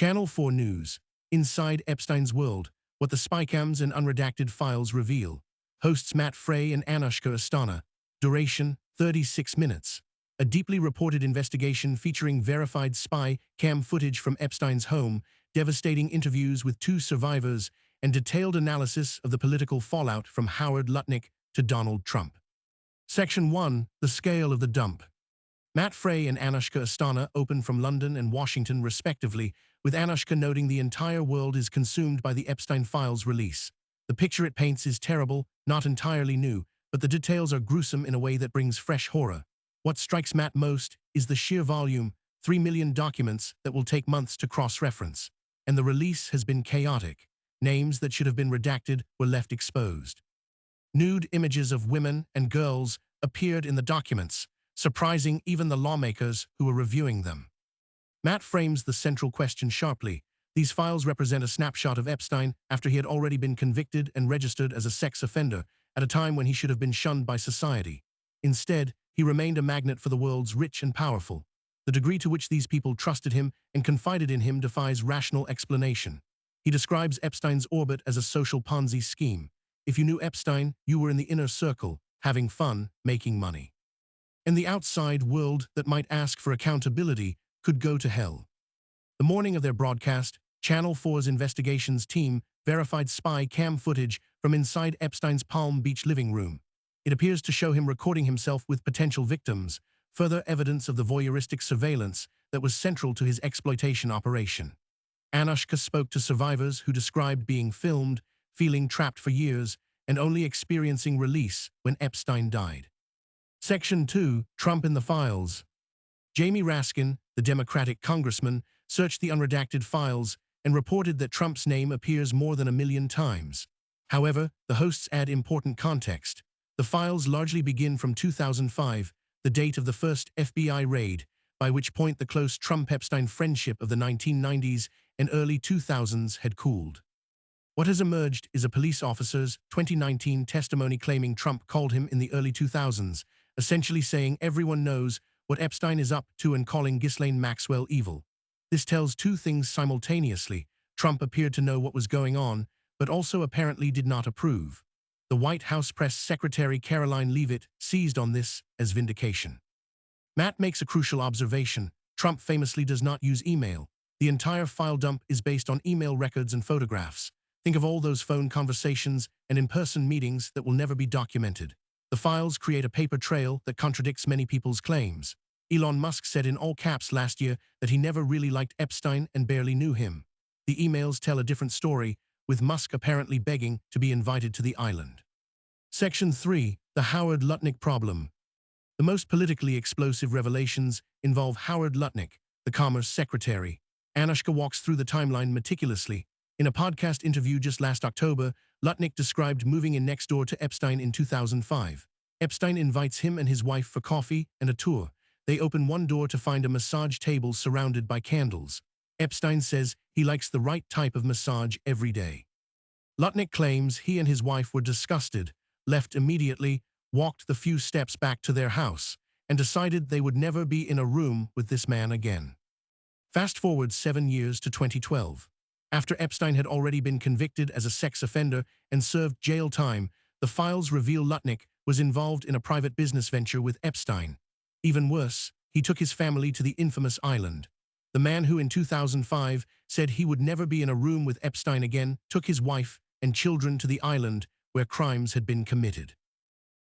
Channel 4 News. Inside Epstein's World, what the spycams and unredacted files reveal. Hosts Matt Frey and Anushka Astana. Duration, 36 minutes. A deeply reported investigation featuring verified spy cam footage from Epstein's home, devastating interviews with 2 survivors, and detailed analysis of the political fallout from Howard Lutnik to Donald Trump. Section 1. The Scale of the Dump. Matt Frey and Anushka Astana open from London and Washington respectively, with Anushka noting the entire world is consumed by the Epstein files release. The picture it paints is terrible, not entirely new, but the details are gruesome in a way that brings fresh horror. What strikes Matt most is the sheer volume, 3 million documents that will take months to cross-reference. And the release has been chaotic. Names that should have been redacted were left exposed. Nude images of women and girls appeared in the documents, surprising even the lawmakers who were reviewing them. Matt frames the central question sharply. These files represent a snapshot of Epstein after he had already been convicted and registered as a sex offender, at a time when he should have been shunned by society. Instead, he remained a magnet for the world's rich and powerful. The degree to which these people trusted him and confided in him defies rational explanation. He describes Epstein's orbit as a social Ponzi scheme. If you knew Epstein, you were in the inner circle, having fun, making money. And the outside world that might ask for accountability could go to hell. The morning of their broadcast, Channel 4's investigations team verified spy cam footage from inside Epstein's Palm Beach living room. It appears to show him recording himself with potential victims, further evidence of the voyeuristic surveillance that was central to his exploitation operation. Anushka spoke to survivors who described being filmed, feeling trapped for years, and only experiencing release when Epstein died. Section 2. Trump in the Files. Jamie Raskin, the Democratic congressman, searched the unredacted files and reported that Trump's name appears more than 1 million times. However, the hosts add important context. The files largely begin from 2005, the date of the first FBI raid, by which point the close Trump-Epstein friendship of the 1990s and early 2000s had cooled. What has emerged is a police officer's 2019 testimony claiming Trump called him in the early 2000s, essentially saying everyone knows what Epstein is up to and calling Ghislaine Maxwell evil. This tells 2 things simultaneously. Trump appeared to know what was going on, but also apparently did not approve. The White House press secretary Caroline Leavitt seized on this as vindication. Matt makes a crucial observation. Trump famously does not use email. The entire file dump is based on email records and photographs. Think of all those phone conversations and in-person meetings that will never be documented. The files create a paper trail that contradicts many people's claims. Elon Musk said in all caps last year that he never really liked Epstein and barely knew him. The emails tell a different story, with Musk apparently begging to be invited to the island. Section 3. The Howard Lutnik Problem. The most politically explosive revelations involve Howard Lutnik, the Commerce Secretary. Anushka walks through the timeline meticulously. In a podcast interview just last October, Lutnik described moving in next door to Epstein in 2005. Epstein invites him and his wife for coffee and a tour. They open one door to find a massage table surrounded by candles. Epstein says he likes the right type of massage every day. Lutnik claims he and his wife were disgusted, left immediately, walked the few steps back to their house, and decided they would never be in a room with this man again. Fast forward 7 years to 2012. After Epstein had already been convicted as a sex offender and served jail time, the files reveal Lutnik was involved in a private business venture with Epstein. Even worse, he took his family to the infamous island. The man who in 2005 said he would never be in a room with Epstein again took his wife and children to the island where crimes had been committed.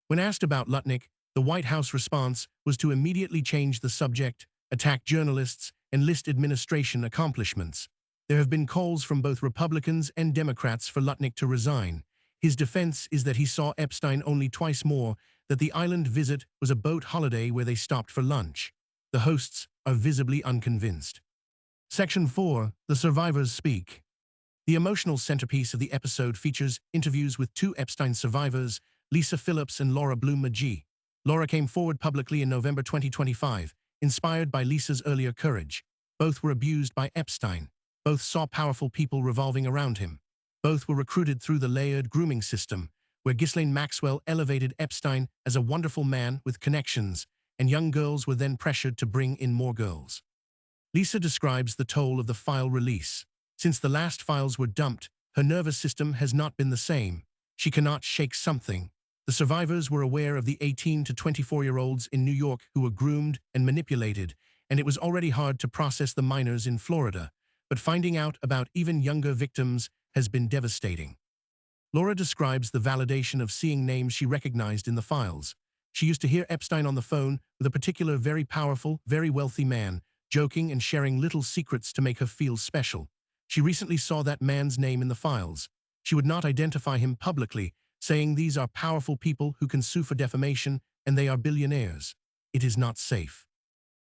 When asked about Lutnik, the White House response was to immediately change the subject, attack journalists, and list administration accomplishments. There have been calls from both Republicans and Democrats for Lutnik to resign. His defense is that he saw Epstein only twice more, that the island visit was a boat holiday where they stopped for lunch. The hosts are visibly unconvinced. Section 4. The Survivors Speak. The emotional centerpiece of the episode features interviews with 2 Epstein survivors, Lisa Phillips and Laura Bloom-McGee. Laura came forward publicly in November 2025, inspired by Lisa's earlier courage. Both were abused by Epstein. Both saw powerful people revolving around him. Both were recruited through the layered grooming system, where Ghislaine Maxwell elevated Epstein as a wonderful man with connections, and young girls were then pressured to bring in more girls. Lisa describes the toll of the file release. Since the last files were dumped, her nervous system has not been the same. She cannot shake something. The survivors were aware of the 18 to 24-year-olds in New York who were groomed and manipulated, and it was already hard to process the minors in Florida. But finding out about even younger victims has been devastating. Laura describes the validation of seeing names she recognized in the files. She used to hear Epstein on the phone with a particular very powerful, very wealthy man, joking and sharing little secrets to make her feel special. She recently saw that man's name in the files. She would not identify him publicly, saying these are powerful people who can sue for defamation and they are billionaires. It is not safe.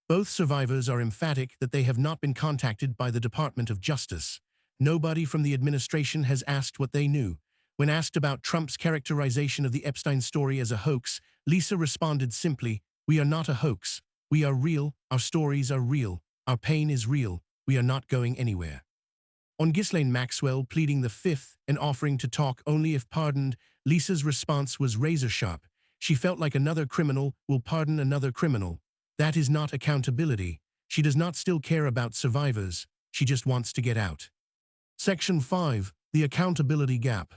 Both survivors are emphatic that they have not been contacted by the Department of Justice. Nobody from the administration has asked what they knew. When asked about Trump's characterization of the Epstein story as a hoax, Lisa responded simply, "We are not a hoax. We are real, our stories are real, our pain is real, we are not going anywhere." On Ghislaine Maxwell pleading the Fifth and offering to talk only if pardoned, Lisa's response was razor-sharp. She felt like another criminal will pardon another criminal. That is not accountability. She does not still care about survivors. She just wants to get out. Section 5. The Accountability Gap.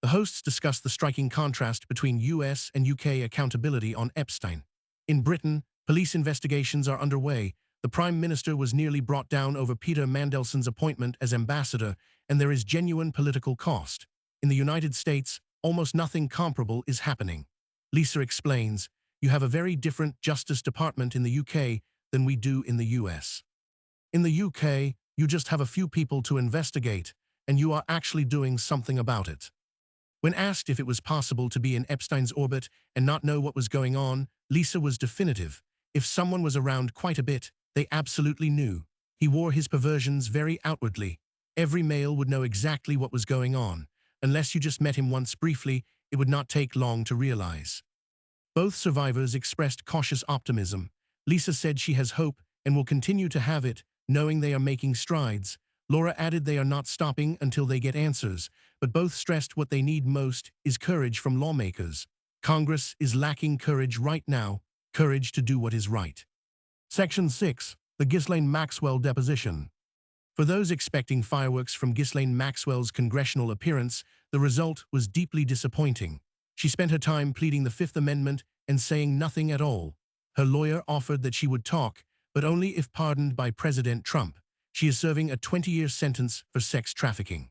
The hosts discuss the striking contrast between US and UK accountability on Epstein. In Britain, police investigations are underway. The Prime Minister was nearly brought down over Peter Mandelson's appointment as ambassador, and there is genuine political cost. In the United States, almost nothing comparable is happening. Lisa explains, "You have a very different Justice Department in the UK than we do in the US. In the UK, you just have a few people to investigate, and you are actually doing something about it." When asked if it was possible to be in Epstein's orbit and not know what was going on, Lisa was definitive. If someone was around quite a bit, they absolutely knew. He wore his perversions very outwardly. Every male would know exactly what was going on. Unless you just met him once briefly, it would not take long to realize. Both survivors expressed cautious optimism. Lisa said she has hope and will continue to have it, knowing they are making strides. Laura added they are not stopping until they get answers, but both stressed what they need most is courage from lawmakers. Congress is lacking courage right now, courage to do what is right. Section 6. The Ghislaine Maxwell Deposition. For those expecting fireworks from Ghislaine Maxwell's congressional appearance, the result was deeply disappointing. She spent her time pleading the Fifth Amendment and saying nothing at all. Her lawyer offered that she would talk, but only if pardoned by President Trump. She is serving a 20-year sentence for sex trafficking.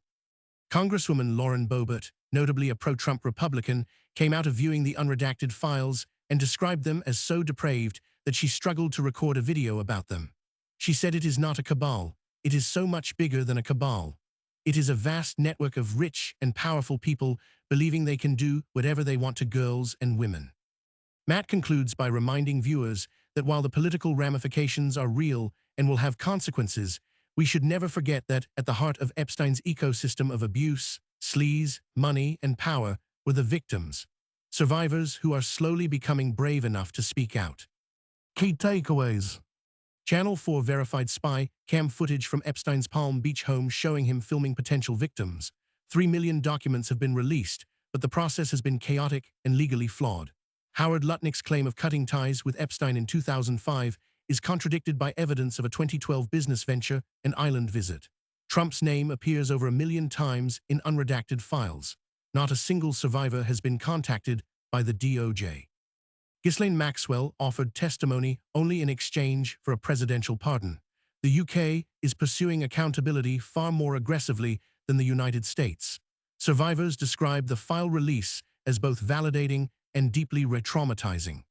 Congresswoman Lauren Boebert, notably a pro-Trump Republican, came out of viewing the unredacted files and described them as so depraved that she struggled to record a video about them. She said it is not a cabal. It is so much bigger than a cabal. It is a vast network of rich and powerful people believing they can do whatever they want to girls and women. Matt concludes by reminding viewers that while the political ramifications are real and will have consequences, we should never forget that at the heart of Epstein's ecosystem of abuse, sleaze, money, and power were the victims, survivors who are slowly becoming brave enough to speak out. Key takeaways. Channel 4 verified spy cam footage from Epstein's Palm Beach home showing him filming potential victims. 3 million documents have been released, but the process has been chaotic and legally flawed. Howard Lutnik's claim of cutting ties with Epstein in 2005 is contradicted by evidence of a 2012 business venture and island visit. Trump's name appears over 1 million times in unredacted files. Not a single survivor has been contacted by the DOJ. Ghislaine Maxwell offered testimony only in exchange for a presidential pardon. The UK is pursuing accountability far more aggressively than the United States. Survivors describe the file release as both validating and deeply re-traumatizing.